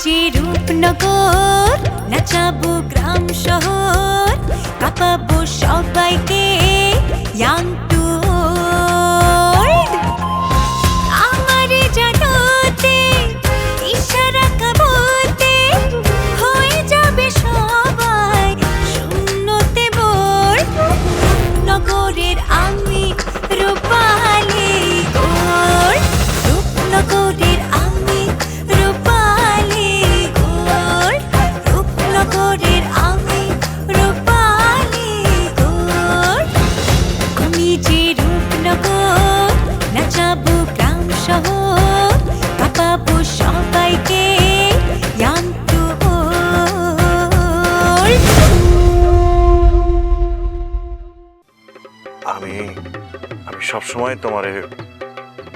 যে রূপনগর, নাচাবো গ্রাম শহর, কাঁপাবো সবাইকে ইয়াং টু ওল্ড। আমারে জানাতে ইশারা কাবতে হয়ে যাবে সবাই শূন্যতে বোর। নগরের আমি রূপালী গোর, রূপনগরের আমি রূপালী গোর, রূপনগরের আমি রূপালী গোর। আমি যে রূপনগর, নাচাবো গ্রাম শহর, কাঁপাবো সবাইকে ইয়াং টু ওল্ড। আমি আমি সবসময় তোমার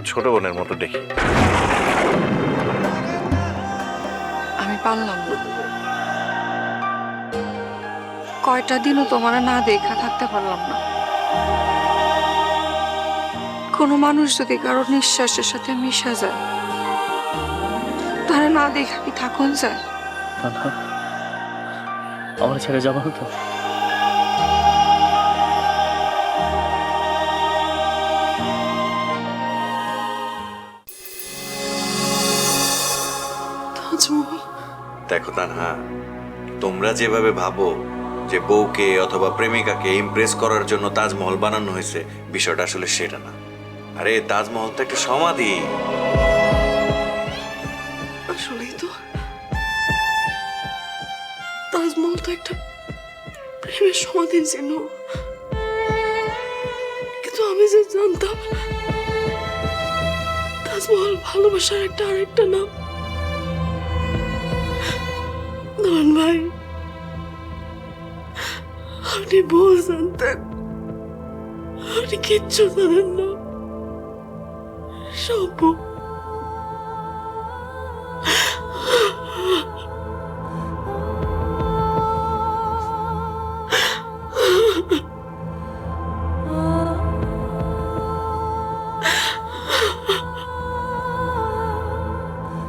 ছোট বোনের মতো দেখি। আমি পারলাম না, কয়টা দিনও তোমার না দেখা থাকতে পারলাম না। কোনো মানুষ যদি কারো নিঃশ্বাসের সাথে মিশা যায়, তারা না দেখা কি থাকুন যায়? আমার ছেড়ে যাবো না তো? দেখো তানহা, তোমরা যেভাবে ভাবো যে বউকে অথবা প্রেমিকাকে ইমপ্রেস করার জন্য তাজমহল বানানো হয়েছে, বিষয়টা আসলে সেটা না। আরে তাজমহল তো একটা সমাধি। আসলেই তো তাজমহল তো একটা প্রেমের সমাধির চিহ্ন, কিন্তু আমি যে জানতাম তাজমহল ভালোবাসার একটা আরেকটা নাম। নন ভাই, আপনি ভুল জানতেন, আপনি কিচ্ছু জানেন না। সব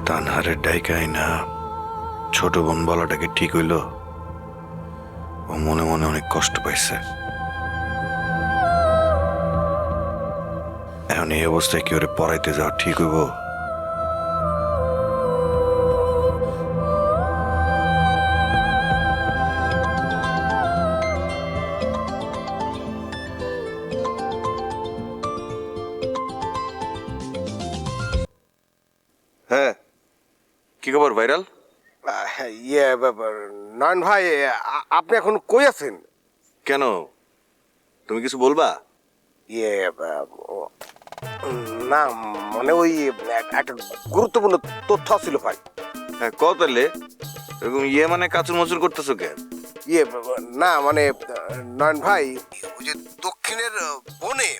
তানহারের ডাইকাই না ছোট বোন বলাটাকে ঠিক হইল? ও মনে মনে অনেক কষ্ট পাইছে। এখন এই অবস্থায় কি ওরে পড়াইতে যাওয়া ঠিক হইব? হ্যাঁ, কি খবর ভাইরাল? ইয়ে নয়ন ভাই, আপনি এখন কই আছেন? কেন, তুমি কিছু বলবা? ইয়ে না, মানে ওই একটা গুরুত্বপূর্ণ তথ্য ছিল ভাই। হ্যাঁ, তাহলে এরকম মানে কাচুর মচুর করতেছো কেন? ইয়ে না মানে নয়ন ভাই, ওই যে দক্ষিণের বনে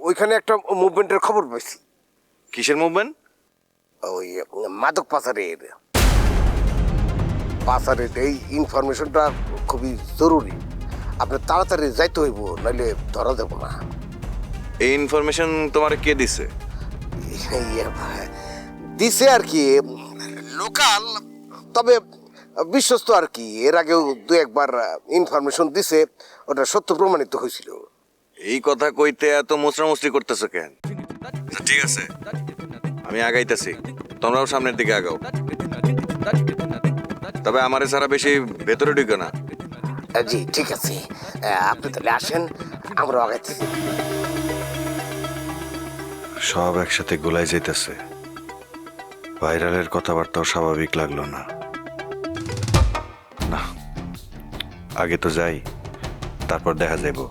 ওইখানে একটা মুভমেন্টের খবর পাইছি। কিসের মুভমেন্ট? ওই মাদক পাচারের এই ইনফরমেশনটা খুবই জরুরি। আপনার তাড়াতাড়ি যাইতে হইব, নাইলে ধরা দেব না। এই ইনফরমেশন তোমার কে দিছে? দিছে আর কি, লোকাল, তবে বিশ্বস্ত আর কি। এর আগেও দু একবার ইনফরমেশন দিছে, ওটা সত্য প্রমাণিত হয়েছিল। এই কথা কইতে এত মোচড়ামুচড়ি করতেছো কেন? আচ্ছা, ঠিক আছে, আমি আগাইতেছি, তোমরাও সামনের দিকে আগাও। তবে আমারে ছাড়া বেশি ভেতরে ঢুকে না। জি ঠিক আছে, আপনি তাহলে আসেন, আমরা আগাইতেছি। সব একসাথে গোলাই যাইতেছে। ভাইরালের কথাবার্তাও স্বাভাবিক লাগলো না। না, আগে তো যাই, তারপর দেখা যাইব।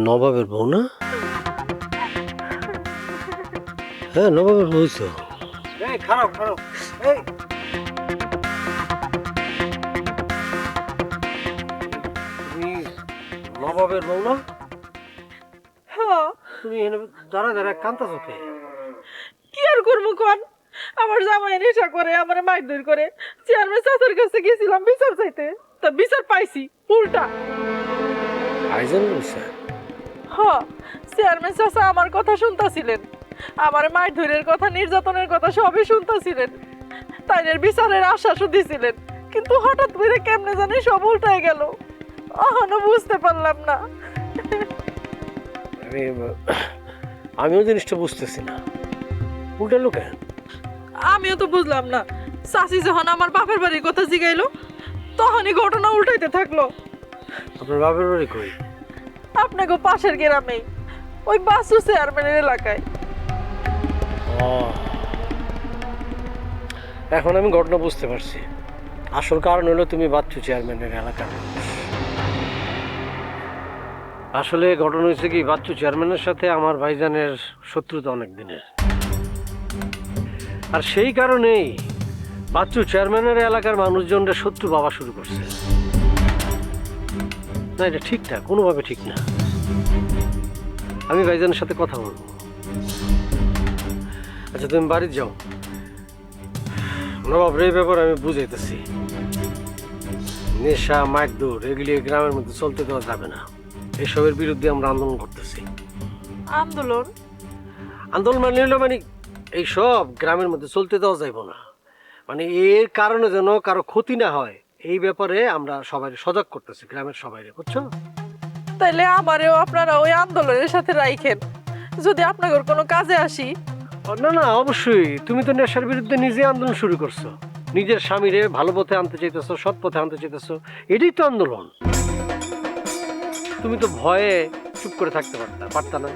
নবাবের বউ না? হ্যাঁ, নবাবের বউ তো। খারাপ খারাপ। তুমি নবাবের বউ না? হ্যাঁ। তুমি এখানে দাঁড়া দাঁড়া কান্তা চোখে। কি আর করবো কোন, আমার জামাই নেশা করে, আমার মারধর করে। চেয়ারম্যান চাচার কাছে গেছিলাম বিচার চাইতে, তা বিচার পাইছি উল্টা। ভাইজান বলছে হ, চেয়ারম্যান চাচা আমার কথা শুনতাছিলেন, আমার মারধরের কথা, নির্যাতনের কথা সবই শুনতাছিলেন, তাইনের বিচারের আশ্বাসও দিছিলেন। কিন্তু হঠাৎ করে কেমনে জানি সব উল্টায় গেল, এখনো বুঝতে পারলাম না। আমিও জিনিসটা বুঝতেছি না, উল্টালো কেন? আমিও তো বুঝলাম না। চাচি যখন আমার বাপের বাড়ির কথা জিগাইলো, তখনই ঘটনা উল্টাইতে থাকলো। আপনার বাপের বাড়ি কই? আপনাকে পাশের গ্রামেই, ওই বাসু চেয়ারম্যানের এলাকায়। এখন আমি ঘটনা বুঝতে পারছি। আসল কারণ হলো তুমি বাচ্চু চেয়ারম্যানের এলাকার মানুষ। আসলে ঘটনা হয়েছে কি, বাচ্চু চেয়ারম্যানের সাথে আমার ভাইজানের শত্রুতা অনেক দিনের, আর সেই কারণেই বাচ্চু চেয়ারম্যানের এলাকার মানুষজনরা শত্রু ভাবা শুরু করছে। না, এটা ঠিক না, কোনোভাবে ঠিক না। আমি ভাইজানের সাথে কথা বলবো। আচ্ছা, তুমি বাড়িতে যাও। নবাব, এই ব্যাপার আমি বুঝাইতেছি। নেশা, মারধর এগুলি গ্রামের মধ্যে চলতে দেওয়া যাবে না। এসবের বিরুদ্ধে আমরা আন্দোলন করতেছি। আন্দোলন? আন্দোলন মানে হলো মানে এইসব গ্রামের মধ্যে চলতে দেওয়া যাইব না। মানে এর কারণে যেন কারো ক্ষতি না হয়, এই ব্যাপারে আমরা সবাই সজাগ করতেছি, গ্রামের সবাই, বুঝছো? তাইলে আমারেও আপনারা ওই আন্দোলনের সাথে রাইখেন, যদি আপনাদের কোনো কাজে আসি। না না, অবশ্যই। তুমি তো নেশার বিরুদ্ধে নিজে আন্দোলন শুরু করছো, নিজের স্বামীরে ভালো পথে আনতে চাইতেছো, সৎ পথে আনতে চাইতেছো, এটাই তো আন্দোলন। তুমি তো ভয়ে চুপ করে থাকতে পারতা না,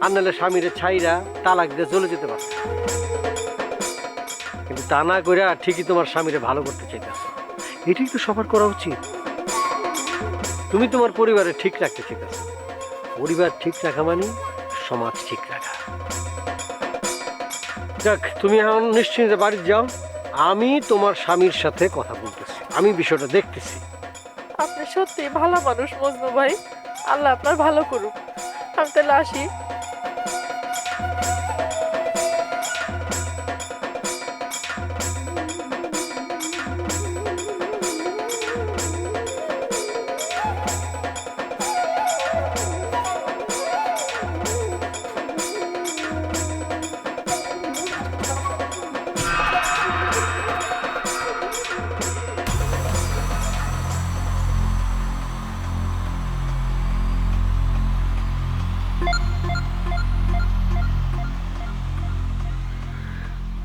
আর নাহলে স্বামীরে ছাইরা তালাক দিয়ে চলে যেতে পারতা। কিন্তু তা না করে ঠিকই তোমার স্বামীরে ভালো করতে চাইতেছো, এটাই তো সবার করা উচিত। তুমি তোমার পরিবারে ঠিক রাখতে চাইতেছো। পরিবার ঠিক রাখা মানে সমাজ ঠিক রাখা। যাক, তুমি এখন নিশ্চিন্তে বাড়ি যাও। আমি তোমার স্বামীর সাথে কথা বলতেছি, আমি বিষয়টা দেখতেছি। আপনি সত্যি ভালো মানুষ মজনু ভাই, আল্লাহ আপনার ভালো করুক। আমি তাহলে আসি।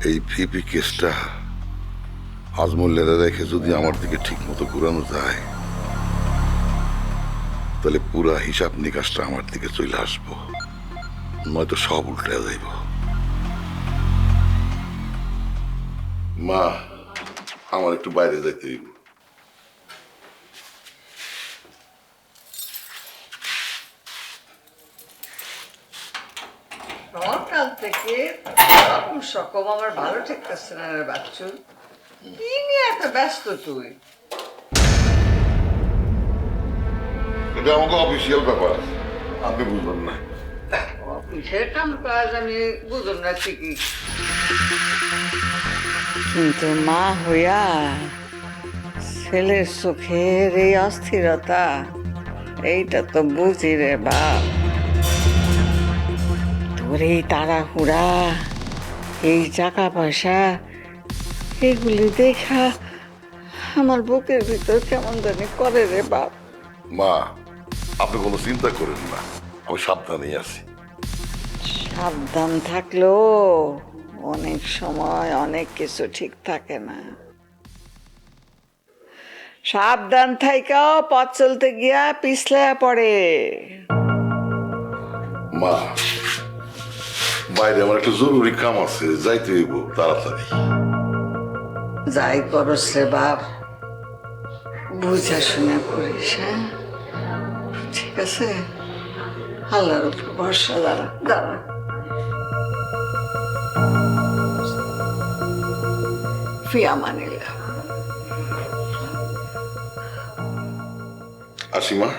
এই ফিপি কেসটা আজমুল্লাদা দেখে যদি আমার দিকে ঠিক মতো ঘুরানো যায়, তাহলে পুরা হিসাব নিকাশটা আমার দিকে চলে আসবো, নয়তো সব উল্টে যাইব। মা, আমার একটু বাইরে যাইতে হইব। সকাল থেকে সকম আমার ভালো ঠেকতেছে না রে বাচ্চু। কি নিয়ে এত ব্যস্ত তুই? এটা আমাকে অফিসিয়াল ব্যাপার, আপনি বুঝবেন না। অফিসের কাম কাজ আমি বুঝুন না ঠিকই, কিন্তু মা হইয়া ছেলের চোখের এই অস্থিরতা, এইটা তো বুঝি রে বাপ। তোর এই তাড়াহুড়া, এই টাকা পয়সা, এগুলি দেখা আমার বুকের ভিতর কেমন জানি করে রে বাপ। মা, আপনি কোনো চিন্তা করেন না, আমি সাবধানেই আছি। সাবধান থাকলেও অনেক সময় অনেক কিছু ঠিক থাকে না। সাবধান থাইকাও পথ চলতে গিয়া পিছলে পড়ে। মা, বাইরে আমার একটা জরুরি কাম আছে, যাইতে হইব তাড়াতাড়ি। যাই করস রে বাপ, বুঝা শুনে করিস। হ্যাঁ, ঠিক আছে? আল্লাহর উপর ভরসা। দাঁড়া দাঁড়া, ফিয়া মানিলা। আসি মা।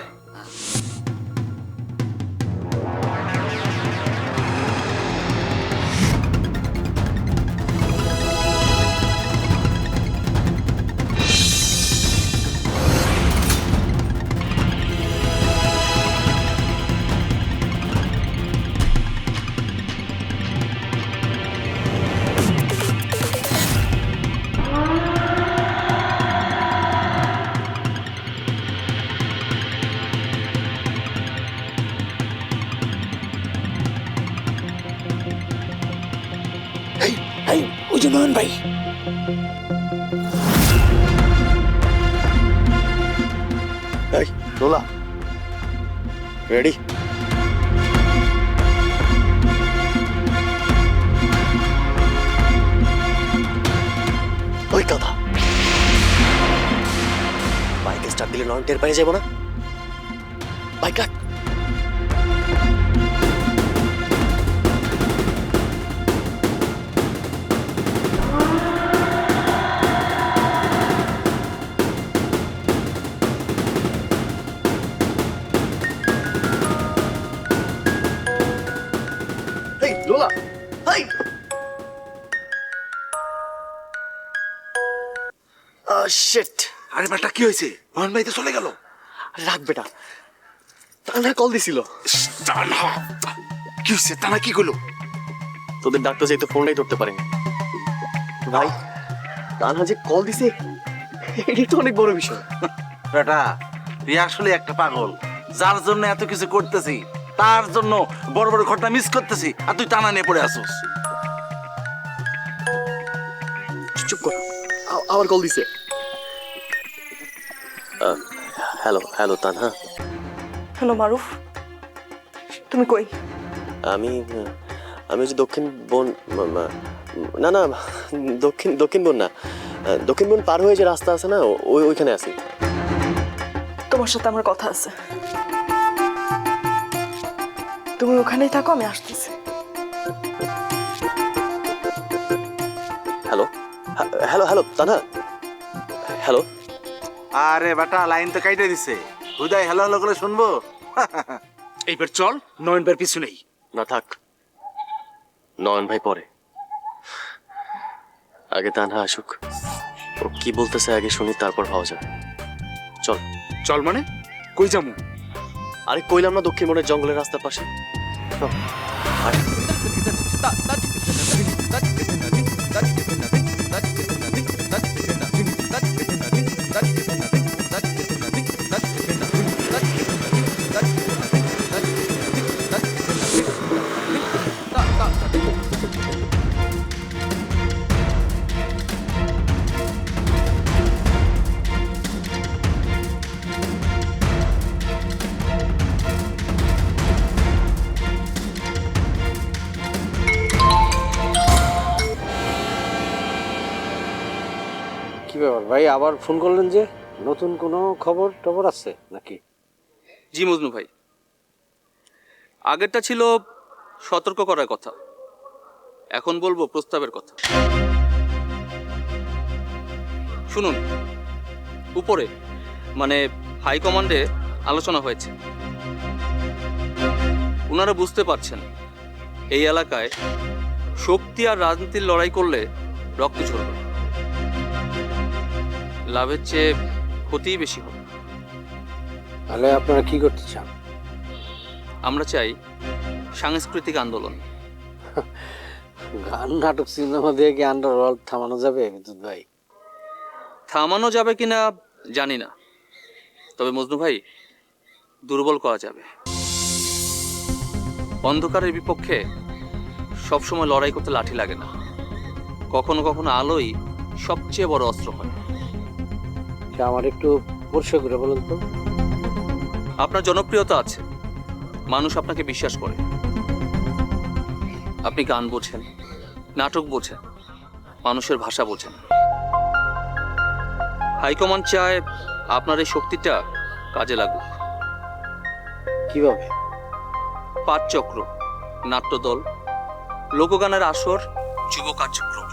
এই ওই যে নয়ন ভাই। এই লোলা, রেডি? ওই কথা, বাইকে স্টার্ট দিলে নয়ন টের পেয়ে যাবো না। বাইক কাট। এই লোলা, এই শিট। আরে বেটা কি হয়েছে? মোহন ভাই তো চলে গেল। রাখ বেটা, তানা কল দিছিল। টানা কি হয়েছে? টানা কি করলো? তোদের ডাক্তার যাই তো ফোনটাই ধরতে পারেনি ভাই। তানা যে কল দিছে এটাই তো অনেক বড় বিষয়। বেটা তুই আসলে একটা পাগল, যার জন্য এত কিছু করতেছি তার জন্য বড় বড় ঘটনা মিস করতেছি, আর তুই টানা নিয়ে পড়ে আসোস। চুপ কর, আবার কল দিছে। Hello hello Tanha. হ্যালো মারুফ, তুমি কই? আমি আমি হচ্ছে দক্ষিণ বন, না না দক্ষিণ বন না, দক্ষিণ বন পার হয়ে যে রাস্তা আছে না, ওইখানে আছি। তোমার সাথে আমার কথা আছে, তুমি ওখানেই থাকো, আমি আসতেছি। Hello hello hello Tanha, hello. আরে বেটা লাইন তো কাইটে দিছে, হুদাই হ্যালো হ্যালো করে শুনবো? এইবার চল, নয়ন ভাইয়ের পিছু নেই। না থাক, নয়ন ভাই পরে, আগে তানহা আসুক। ও কি বলতেছে আগে শুনি, তারপর ভাবা যাবে। চল। চল মানে কই যামু? আরে কইলাম না, দক্ষিণ বনের জঙ্গলের রাস্তার পাশে। চল, আয়। কি ব্যাপার ভাই, আবার ফোন করলেন যে? নতুন কোনো খবর টবর আছে নাকি? জি মজনু ভাই, আগেরটা ছিল সতর্ক করার কথা, এখন বলবো প্রস্তাবের কথা। শুনুন, উপরে মানে হাইকমান্ডে আলোচনা হয়েছে। ওনারা বুঝতে পারছেন এই এলাকায় শক্তি আর রাজনীতির লড়াই করলে রক্ত ঝরবে, লাভের চেয়ে ক্ষতিই বেশি হবে। তাহলে আপনারা কি করতে চান? আমরা চাই সাংস্কৃতিক আন্দোলন। গান নাটক সিনেমা দিয়ে কি আন্ডারওয়ার্ল্ড থামানো যাবে বিদ্যুৎ ভাই? থামানো যাবে কিনা জানি না, তবে মজনু ভাই দুর্বল করা যাবে। অন্ধকারের বিপক্ষে সবসময় লড়াই করতে লাঠি লাগে না, কখনো কখনো আলোই সবচেয়ে বড় অস্ত্র হয়। আমার একটু পরিষ্কার করে বলুন তো। আপনার জনপ্রিয়তা আছে, মানুষ আপনাকে বিশ্বাস করে। আপনি গান বোঝেন, নাটক বোঝেন, মানুষের ভাষা বোঝেন। হাইকমান্ড চায় আপনার এই শক্তিটা কাজে লাগুক। কিভাবে? পাঠচক্র, নাট্যদল, লোকগানের আসর, যুব কার্যক্রম,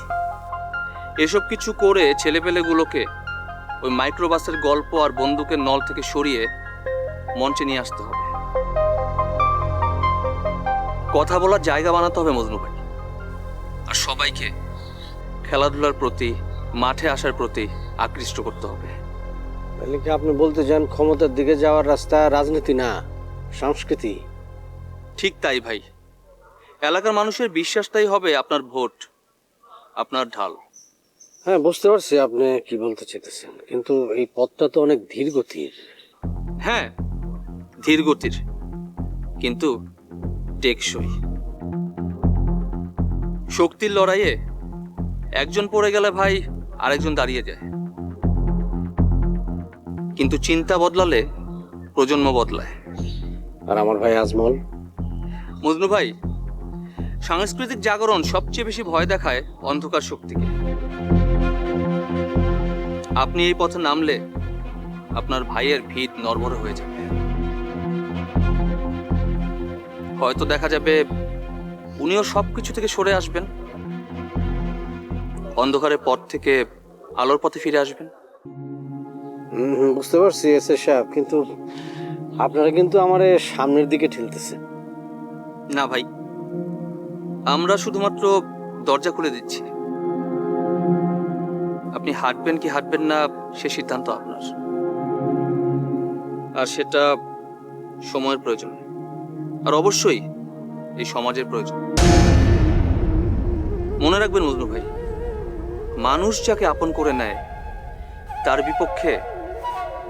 এসব কিছু করে ছেলেপেলেগুলোকে ওই মাইক্রোবাসের গল্প আর বন্দুকের নল থেকে সরিয়ে মঞ্চে নিয়ে আসতে হবে। কথা বলার জায়গা বানাতে হবে মজনু ভাই, আর সবাইকে খেলাধুলার প্রতি, মাঠে আসার প্রতি আকৃষ্ট করতে হবে। তাহলে কি আপনি বলতে চান ক্ষমতার দিকে যাওয়ার রাস্তা রাজনীতি না, সংস্কৃতি? ঠিক তাই ভাই, এলাকার মানুষের বিশ্বাসটাই হবে আপনার ভোট, আপনার ঢাল। হ্যাঁ, বুঝতে পারছি আপনি কি বলতে চাইতেছেন, কিন্তু এই পথটা তো অনেক ধীর গতির। হ্যাঁ, ধীর গতির, কিন্তু টেকসই। শক্তির লড়াইয়ে একজন পড়ে গেলে ভাই আরেকজন দাঁড়িয়ে যায়, কিন্তু চিন্তা বদলালে প্রজন্ম বদলায়। আর আমার ভাই আজমল? মজনু ভাই, সাংস্কৃতিক জাগরণ সবচেয়ে বেশি ভয় দেখায় অন্ধকার শক্তিকে। আপনি এই পথে নামলে আপনার ভাইয়ের ভিত নড়বড়ে হয়ে যাবে। হয়তো দেখা যাবে উনিও সবকিছু থেকে সরে আসবেন, অন্ধকারের পথ থেকে আলোর পথে ফিরে আসবেন। বুঝতে পারছি এসে সাহেব, কিন্তু আপনারা কিন্তু আমার সামনের দিকে ঠেলতেছেন। না ভাই, আমরা শুধুমাত্র দরজা খুলে দিচ্ছি। আপনি হাঁটবেন কি হাঁটবেন না সে সিদ্ধান্ত আপনার, আর সেটা সময়ের প্রয়োজন, আর অবশ্যই এই সমাজের প্রয়োজন। মনে রাখবেন মজনু ভাই, মানুষ যাকে আপন করে নেয় তার বিপক্ষে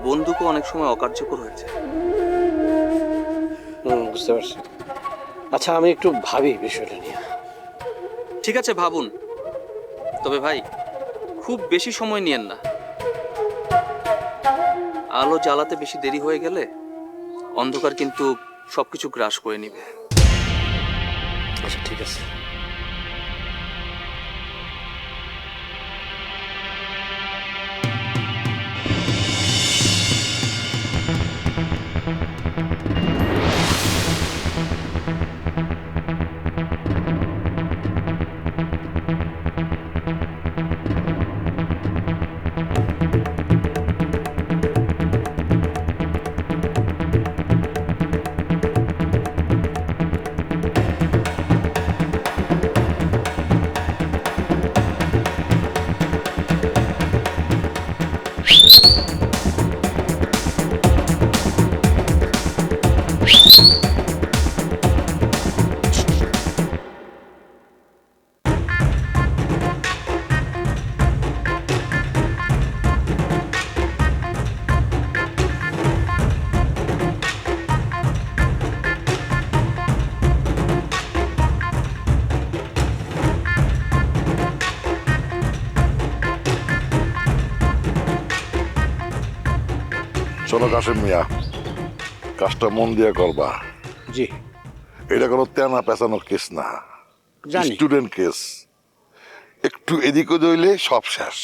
বন্দুকও অনেক সময় অকার্যকর হয়েছে। বুঝতে পারছি। আচ্ছা, আমি একটু ভাবি বিষয়টা নিয়ে। ঠিক আছে, ভাবুন, তবে ভাই খুব বেশি সময় নিয়েন না। আলো জ্বালাতে বেশি দেরি হয়ে গেলে অন্ধকার কিন্তু সবকিছু গ্রাস করে নিবে। আচ্ছা, ঠিক আছে। শোনো কাশেম মিয়া, কাজটা মন দিয়ে করবা। জি। এটা কোনো তেনা পেঁচানোর কেস না, জানি। Student case. একটু এদিক ওদিক হইলে সব শেষ।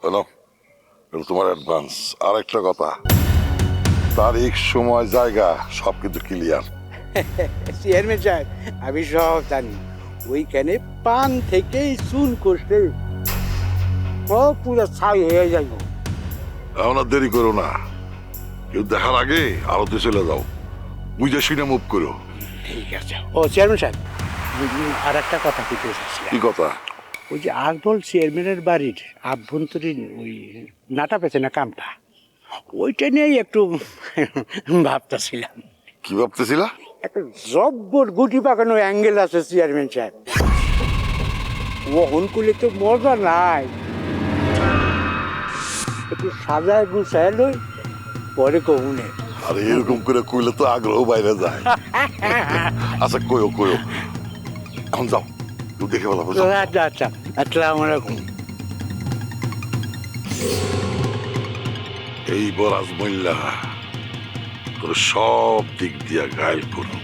হলো, এটা তোমার অ্যাডভান্স। আর একটা কথা, তারিখ, সময়, জায়গা সব কিন্তু ক্লিয়ার। চেয়ারম্যান সাহেব, আমি সব জানি। ওইখানে পান থেকেই চুন করতে ও পুরো ছাই হয়ে যাইব। এখন আর দেরি করো না, কেউ দেখার আগে আলোতে চলে যাও, বুঝে শুনে মুভ করো। ঠিক আছে। ও চেয়ারম্যান সাহেব, আর একটা কথা বলতে চাচ্ছিলাম। কি কথা? ওই যে আজমল চেয়ারম্যানের বাড়ির আভ্যন্তরীণ ওই নাটা পেছনে কামটা, ওইটা নিয়েই একটু ভাবতেছিলাম। কি ভাবতেছিলা? একটা জব্বর গুটি পাকানো অ্যাঙ্গেল আছে চেয়ারম্যান সাহেব। ও হনকুলে তো মজা নাই, একটু সাজায় গুছায় লই পরে কমুনে। আরে এরকম করে কইলে তো আগ্রহ বাইরে যায়। আচ্ছা কইও কইও, এখন যাও, তুই দেখে বলা। আচ্ছা আচ্ছা, আসসালামু আলাইকুম। এই বরাজ মহিলা তোর সব দিক দিয়া গায়েল করো।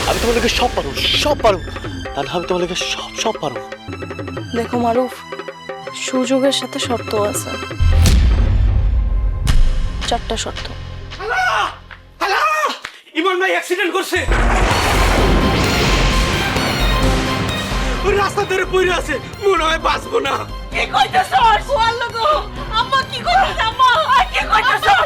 আমি তোমাদেরকে সব পারবো, সব পারবো। তা না, আমি তোমাদেরকে সব সব পারবো। দেখো মারুফ, সুযোগের সাথে শর্ত আছে। 4টা শর্ত। ইমন ভাই অ্যাক্সিডেন্ট করছে, ওই রাস্তা ধরে পড়ে আছে, মনে হয় বাঁচবো না। কি কইতেছস? আল্লাহ গো, আম্মা কি করতেছ? আম্মা কি কইতেছস?